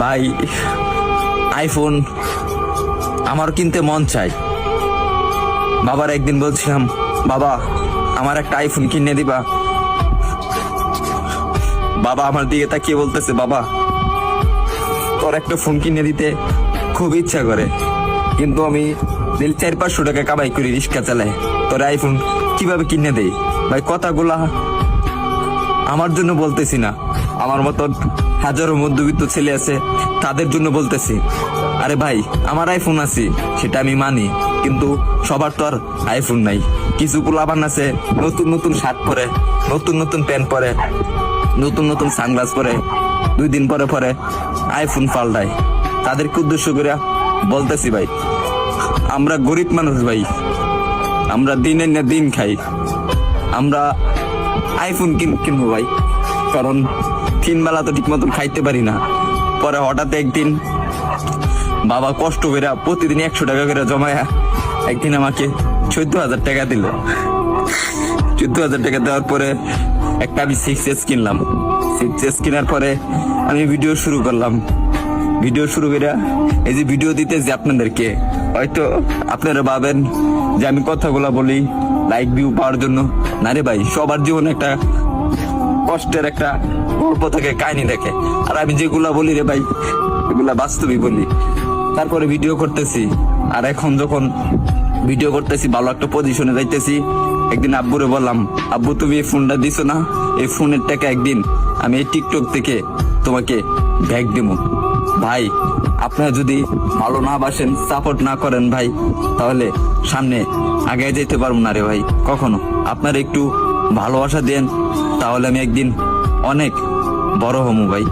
ভাই আইফোন আমার কিনতে মন চাই। বাবার একদিন বলছিলাম, বাবা আমার একটা আইফোন কিনে দিবা। বাবা আমার দিকে তাকিয়ে বলতেছে, বাবা তোর একটা ফোন কিনে দিতে খুব ইচ্ছা করে, কিন্তু আমি 400-500 টাকা কামাই করি, রিক্সা চালাই, তোর আইফোন কিভাবে কিনে দেই? ভাই কথাগুলা আমার জন্য বলতেছি না, আমার মতন হাজারো মধ্যবিত্ত ছেলে আছে তাদের জন্য বলতেছি। আরে ভাই আমার আইফোন আছে সেটা আমি মানি, কিন্তু সবার তো আর আইফোন নাই। কিছু পোলাপান আছে নতুন নতুন শার্ট পরে, নতুন নতুন প্যান্ট পরে, নতুন নতুন সানগ্লাস পরে, 2 দিন পরে পরে আইফোন পাল্টায়। তাদেরকে উদ্দেশ্য করে বলতেছি, ভাই আমরা গরিব মানুষ, ভাই আমরা দিনের না দিন খাই, আমরা আইফোন কিনবো ভাই, কারণ 3 বেলা তো ঠিক মতন খাইতে পারি না। পরে হঠাৎ একদিন বাবা কষ্ট করে প্রতিদিন 100 টাকা করে জমায়া একদিন আমাকে 14,000 টাকা দিল। 14,000 টাকা দেওয়ার পরে একটা আমি 6S কিনলাম। 6S কেনার পরে আমি ভিডিও শুরু করলাম। ভিডিও শুরু করে এই যে ভিডিও দিতেছি আপনাদেরকে, হয়তো আপনারা ভাবেন যে আমি কথাগুলা বলি লাইক ভিউ পাওয়ার জন্য। না রে ভাই, সবার জীবনে একটা কষ্টের একটা গল্প থাকে, কাহিনী দেখে, আর আমি যেগুলা বলি রে ভাই এগুলা বাস্তবই বলি। তারপরে ভিডিও করতেছি, আর এখন যখন ভিডিও করতেছি ভালো একটা পজিশনে যাইতেছি, একদিন আব্বুরে বললাম, আব্বু তুমি এই ফোনটা দিছো না, এই ফোনের টাকা একদিন আমি এই টিকটক থেকে তোমাকে ব্যাগ দেবো। ভাই আপনারা যদি ভালো না বাসেন, সাপোর্ট না করেন ভাই, তাহলে সামনে আগে যেতে পারবো না রে ভাই কখনো। আপনারা একটু ভালোবাসা দেন, তাহলে আমি একদিন অনেক বড় হবো ভাই।